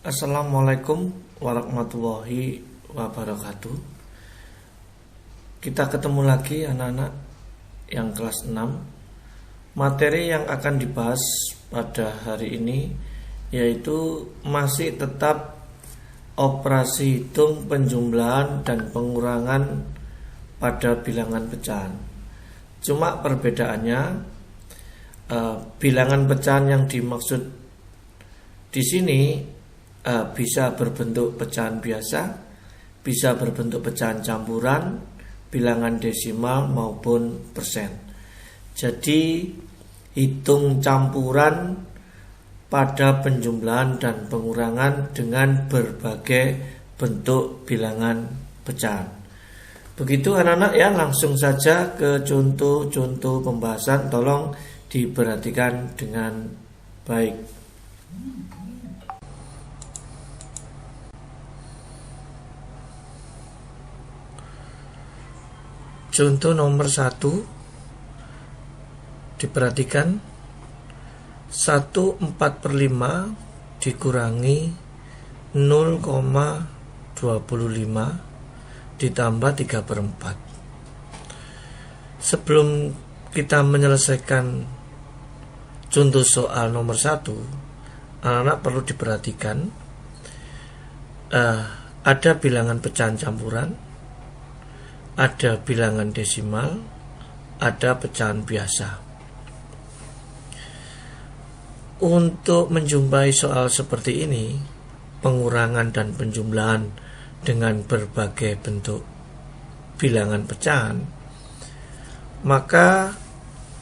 Assalamualaikum warahmatullahi wabarakatuh. Kita ketemu lagi anak-anak yang kelas 6. Materi yang akan dibahas pada hari ini yaitu masih tetap operasi hitung, penjumlahan dan pengurangan pada bilangan pecahan. Cuma perbedaannya bilangan pecahan yang dimaksud di sini bisa berbentuk pecahan biasa, bisa berbentuk pecahan campuran, bilangan desimal maupun persen. Jadi hitung campuran pada penjumlahan dan pengurangan dengan berbagai bentuk bilangan pecahan. Begitu anak-anak ya, langsung saja ke contoh-contoh pembahasan. Tolong diperhatikan dengan baik. Contoh nomor 1, diperhatikan 1/4/5 dikurangi 0,25 ditambah 3/4. Sebelum kita menyelesaikan contoh soal nomor 1, anak-anak perlu diperhatikan ada bilangan pecahan campuran, ada bilangan desimal, ada pecahan biasa. Untuk menjumpai soal seperti ini, pengurangan dan penjumlahan dengan berbagai bentuk bilangan pecahan, maka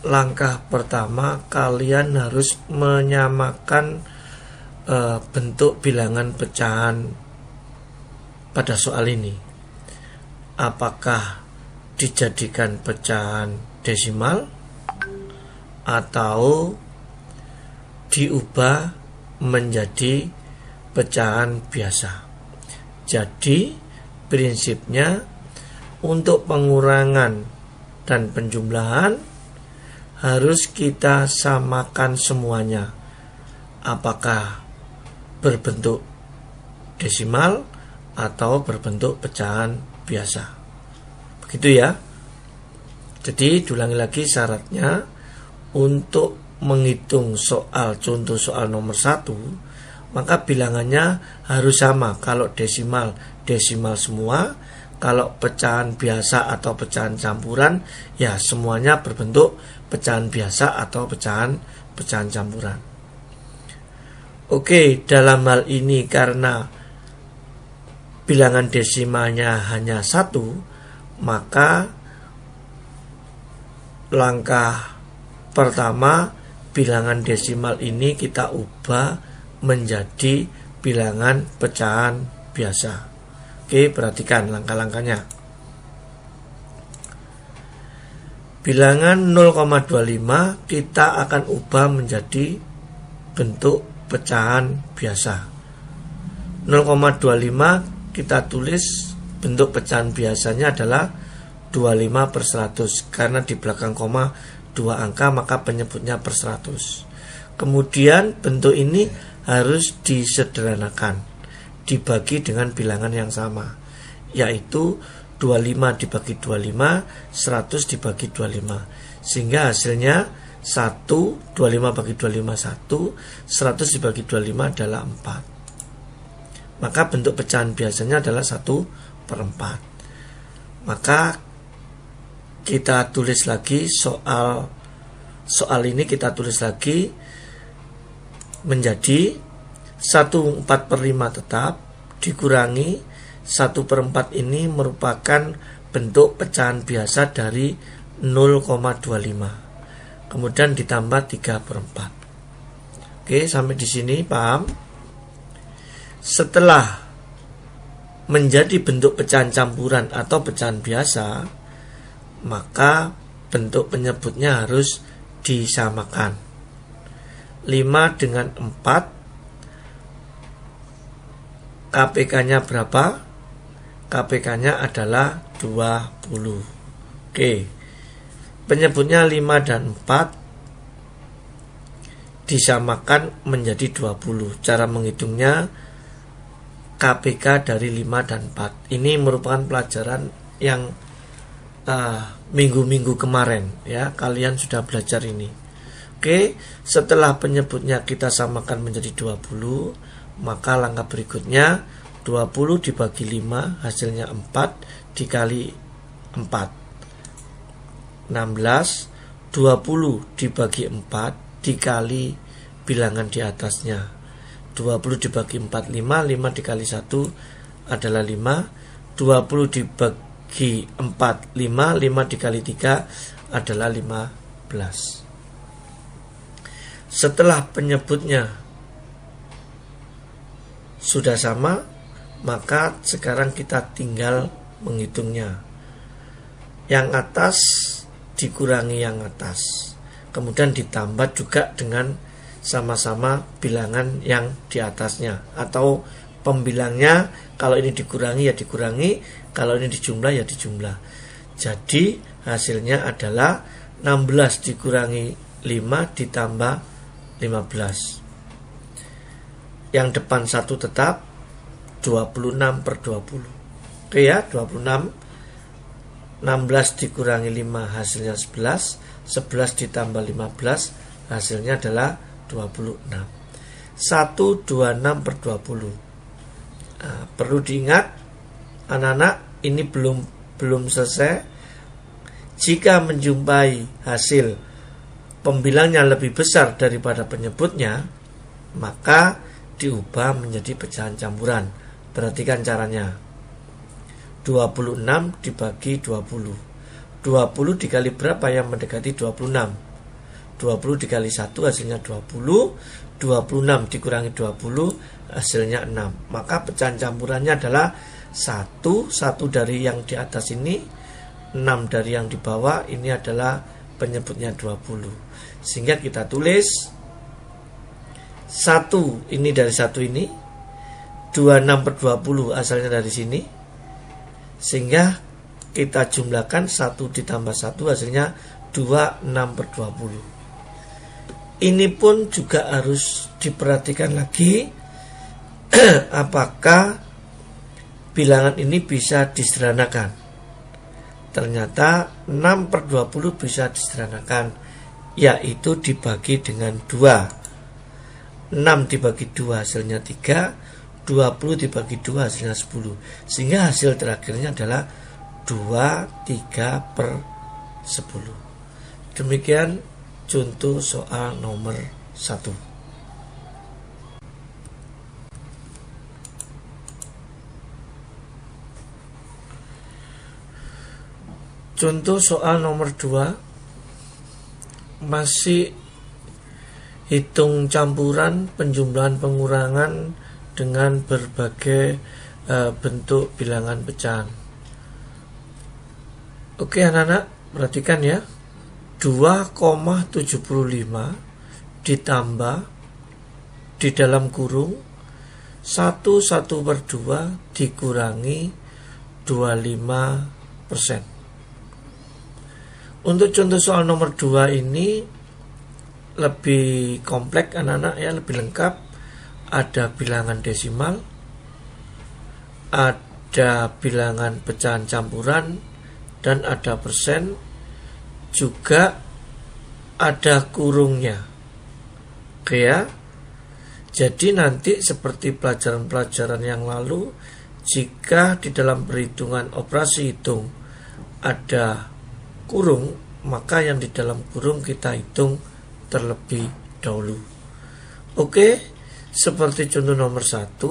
langkah pertama kalian harus menyamakan bentuk bilangan pecahan pada soal ini. Apakah dijadikan pecahan desimal atau diubah menjadi pecahan biasa. Jadi prinsipnya untuk pengurangan dan penjumlahan harus kita samakan semuanya. Apakah berbentuk desimal atau berbentuk pecahan biasa. Begitu ya. Jadi diulangi lagi syaratnya. Untuk menghitung soal contoh soal nomor 1, maka bilangannya harus sama. Kalau desimal, desimal semua. Kalau pecahan biasa atau pecahan campuran, ya semuanya berbentuk pecahan biasa atau pecahan campuran. Oke, dalam hal ini karena bilangan desimalnya hanya 1, maka langkah pertama bilangan desimal ini kita ubah menjadi bilangan pecahan biasa. Oke, perhatikan langkah-langkahnya. Bilangan 0,25 kita akan ubah menjadi bentuk pecahan biasa. 0,25 kita tulis bentuk pecahan biasanya adalah 25/100. Karena di belakang koma 2 angka, maka penyebutnya per 100. Kemudian bentuk ini harus disederhanakan, dibagi dengan bilangan yang sama, yaitu 25 dibagi 25, 100 dibagi 25. Sehingga hasilnya 25 bagi 25 1, 100 dibagi 25 adalah 4. Maka bentuk pecahan biasanya adalah 1/4. Maka kita tulis lagi soal ini, kita tulis lagi menjadi 1/4/5 tetap dikurangi 1/4 ini merupakan bentuk pecahan biasa dari 0,25. Kemudian ditambah 3/4. Oke, sampai di sini paham? Setelah menjadi bentuk pecahan campuran atau pecahan biasa, maka bentuk penyebutnya harus disamakan. 5 dengan 4, KPK-nya berapa? KPK-nya adalah 20. Oke, penyebutnya 5 dan 4 disamakan menjadi 20. Cara menghitungnya KPK dari 5 dan 4. Ini merupakan pelajaran yang minggu-minggu kemarin ya, kalian sudah belajar ini. Oke, setelah penyebutnya kita samakan menjadi 20, maka langkah berikutnya 20 dibagi 5 hasilnya 4 dikali 4 16. 20 dibagi 4 dikali bilangan di atasnya. 20 dibagi 4 5 dikali 1 adalah 5. 20 dibagi 4 5 dikali 3 adalah 15. Setelah penyebutnya sudah sama, maka sekarang kita tinggal menghitungnya. Yang atas dikurangi yang atas, kemudian ditambah juga dengan sama-sama bilangan yang di atasnya, atau pembilangnya kalau ini dikurangi ya dikurangi, kalau ini dijumlah ya dijumlah. Jadi hasilnya adalah 16 dikurangi 5 ditambah 15. Yang depan 1 tetap 26 per 20. Oke ya, 26. 16 dikurangi 5 hasilnya 11. 11 ditambah 15 hasilnya adalah 26. 126 per 20. Perlu diingat anak-anak, ini belum selesai. Jika menjumpai hasil pembilangnya lebih besar daripada penyebutnya, maka diubah menjadi pecahan campuran. Perhatikan caranya. 26 dibagi 20. 20 dikali berapa yang mendekati 26? 20 dikali 1 hasilnya 20. 26 dikurangi 20 hasilnya 6. Maka pecahan campurannya adalah 1 dari yang di atas ini, 6 dari yang di bawah. Ini adalah penyebutnya 20. Sehingga kita tulis 1 ini dari 1 ini, 26 per 20 asalnya dari sini, sehingga kita jumlahkan 1 ditambah 1 hasilnya 26 per 20. Ini pun juga harus diperhatikan lagi apakah bilangan ini bisa disederhanakan. Ternyata 6 per 20 bisa disederhanakan, yaitu dibagi dengan 2. 6 dibagi 2 hasilnya 3, 20 dibagi 2 hasilnya 10. Sehingga hasil terakhirnya adalah 23 per 10. Demikian contoh soal nomor 1. Contoh soal nomor 2 masih hitung campuran, penjumlahan, pengurangan dengan berbagai bentuk bilangan pecahan. Oke anak-anak, perhatikan ya. 2,75 ditambah di dalam kurung 1 per 2 dikurangi 25%. Untuk contoh soal nomor 2 ini lebih kompleks anak-anak ya, lebih lengkap. Ada bilangan desimal, ada bilangan pecahan campuran, dan ada persen, juga ada kurungnya. Oke ya. Jadi nanti seperti pelajaran-pelajaran yang lalu, jika di dalam perhitungan operasi hitung ada kurung, maka yang di dalam kurung kita hitung terlebih dahulu. Oke. Seperti contoh nomor 1,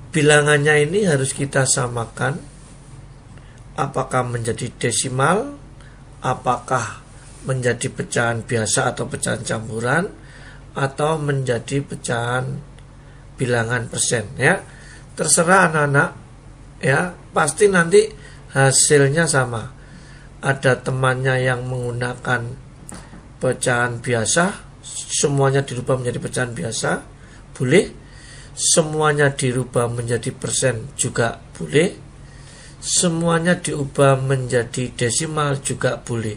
bilangannya ini harus kita samakan. Apakah menjadi desimal, apakah menjadi pecahan biasa atau pecahan campuran, atau menjadi pecahan bilangan persen ya. Terserah anak-anak ya, pasti nanti hasilnya sama. Ada temannya yang menggunakan pecahan biasa, semuanya dirubah menjadi pecahan biasa, boleh. Semuanya dirubah menjadi persen juga boleh. Semuanya diubah menjadi desimal juga boleh.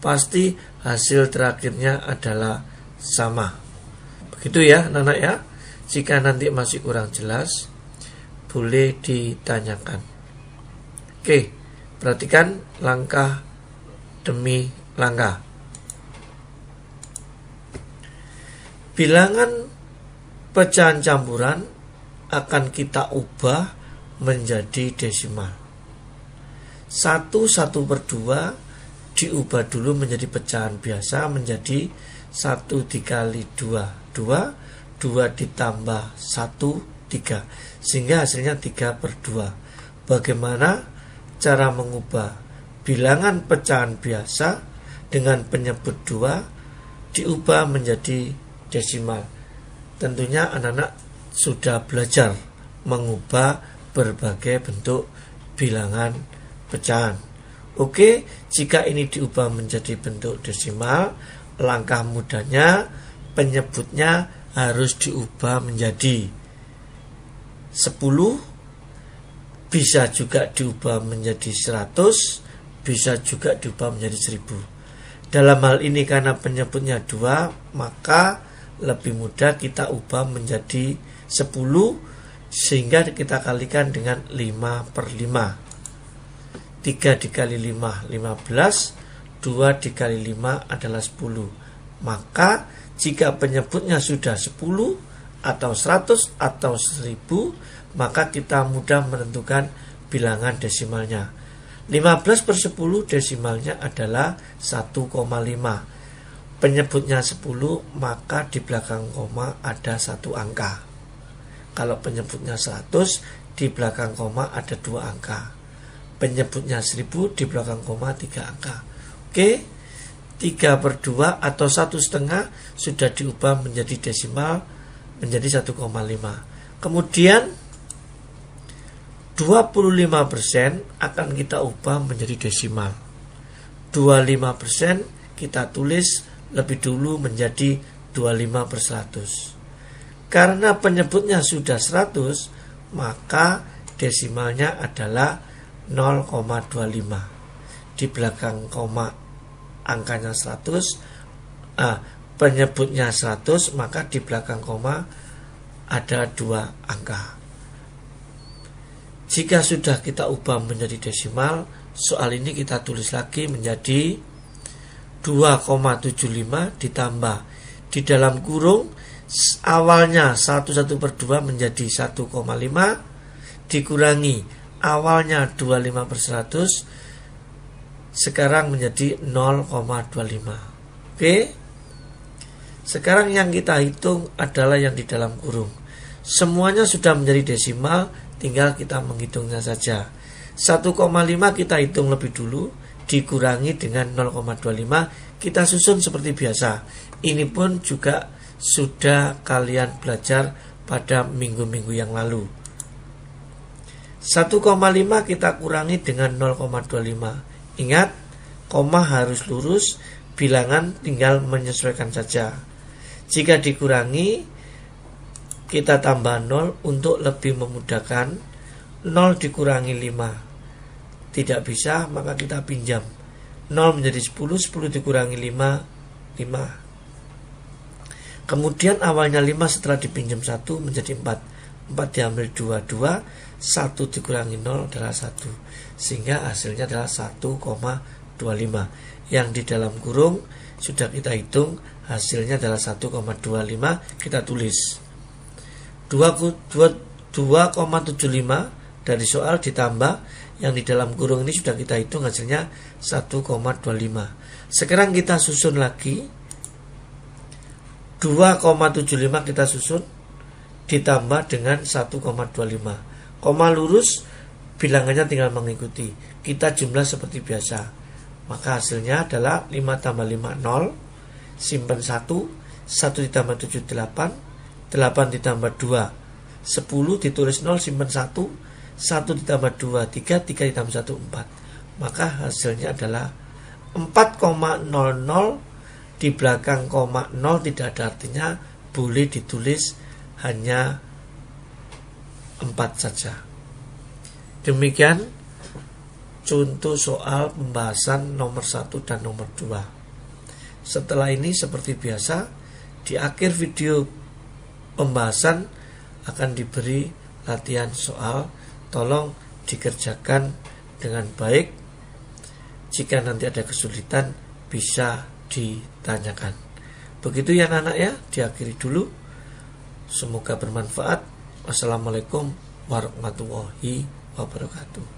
Pasti hasil terakhirnya adalah sama. Begitu ya anak-anak ya. Jika nanti masih kurang jelas, boleh ditanyakan. Oke, perhatikan langkah demi langkah. Bilangan pecahan campuran akan kita ubah menjadi desimal. 1/2 diubah dulu menjadi pecahan biasa menjadi 1 dikali 2, 2 ditambah 1, 3, sehingga hasilnya 3/2. Bagaimana cara mengubah bilangan pecahan biasa dengan penyebut 2 diubah menjadi desimal? Tentunya anak-anak sudah belajar mengubah berbagai bentuk bilangan pecahan. Oke, jika ini diubah menjadi bentuk desimal, langkah mudahnya penyebutnya harus diubah menjadi 10, bisa juga diubah menjadi 100, bisa juga diubah menjadi 1000. Dalam hal ini karena penyebutnya 2, maka lebih mudah kita ubah menjadi 10, sehingga kita kalikan dengan 5/5. 3 dikali 5, 15, 2 dikali 5 adalah 10. Maka jika penyebutnya sudah 10 atau 100 atau 1000, maka kita mudah menentukan bilangan desimalnya. 15/10 desimalnya adalah 1,5. Penyebutnya 10, maka di belakang koma ada 1 angka. Kalau penyebutnya 100, di belakang koma ada 2 angka. Penyebutnya 1000, di belakang koma 3 angka. Oke, 3/2 atau 1/2 sudah diubah menjadi desimal menjadi 1,5. Kemudian 25% akan kita ubah menjadi desimal. 25% kita tulis lebih dulu menjadi 25/100. Karena penyebutnya sudah 100, maka desimalnya adalah 0,25. Di belakang koma angkanya 100, penyebutnya 100, maka di belakang koma ada 2 angka. Jika sudah kita ubah menjadi desimal, soal ini kita tulis lagi menjadi 2,75 ditambah di dalam kurung awalnya 1/2 menjadi 1,5 dikurangi awalnya 25/100 sekarang menjadi 0,25. Oke. Sekarang yang kita hitung adalah yang di dalam kurung. Semuanya sudah menjadi desimal, tinggal kita menghitungnya saja. 1,5 kita hitung lebih dulu, dikurangi dengan 0,25, kita susun seperti biasa. Ini pun juga sudah kalian belajar pada minggu-minggu yang lalu. 1,5 kita kurangi dengan 0,25. Ingat, koma harus lurus, bilangan tinggal menyesuaikan saja. Jika dikurangi, kita tambah 0 untuk lebih memudahkan. 0 dikurangi 5 tidak bisa, maka kita pinjam. 0 menjadi 10, 10 dikurangi 5, 5. Kemudian awalnya 5 setelah dipinjam 1 menjadi 4. 4 diambil 2, 1 dikurangi 0 adalah 1. Sehingga hasilnya adalah 1,25. Yang di dalam kurung sudah kita hitung, hasilnya adalah 1,25. Kita tulis 2,75 dari soal ditambah yang di dalam kurung ini sudah kita hitung, hasilnya 1,25. Sekarang kita susun lagi. 2,75 kita susun ditambah dengan 1,25. Koma lurus, bilangannya tinggal mengikuti. Kita jumlah seperti biasa. Maka hasilnya adalah 5 tambah 5, 0. Simpan 1. 1 ditambah 7, 8. 8 ditambah 2, 10. Ditulis 0, simpan 1. 1 ditambah 2, 3. 3 ditambah 1, 4. Maka hasilnya adalah 4,00. Di belakang koma 0 tidak ada artinya, boleh ditulis hanya 4 saja. Demikian contoh soal pembahasan nomor 1 dan nomor 2. Setelah ini seperti biasa, di akhir video pembahasan akan diberi latihan soal, tolong dikerjakan dengan baik. Jika nanti ada kesulitan bisa ditanyakan. Begitu ya anak-anak ya, diakhiri dulu. Semoga bermanfaat. Wassalamualaikum warahmatullahi wabarakatuh.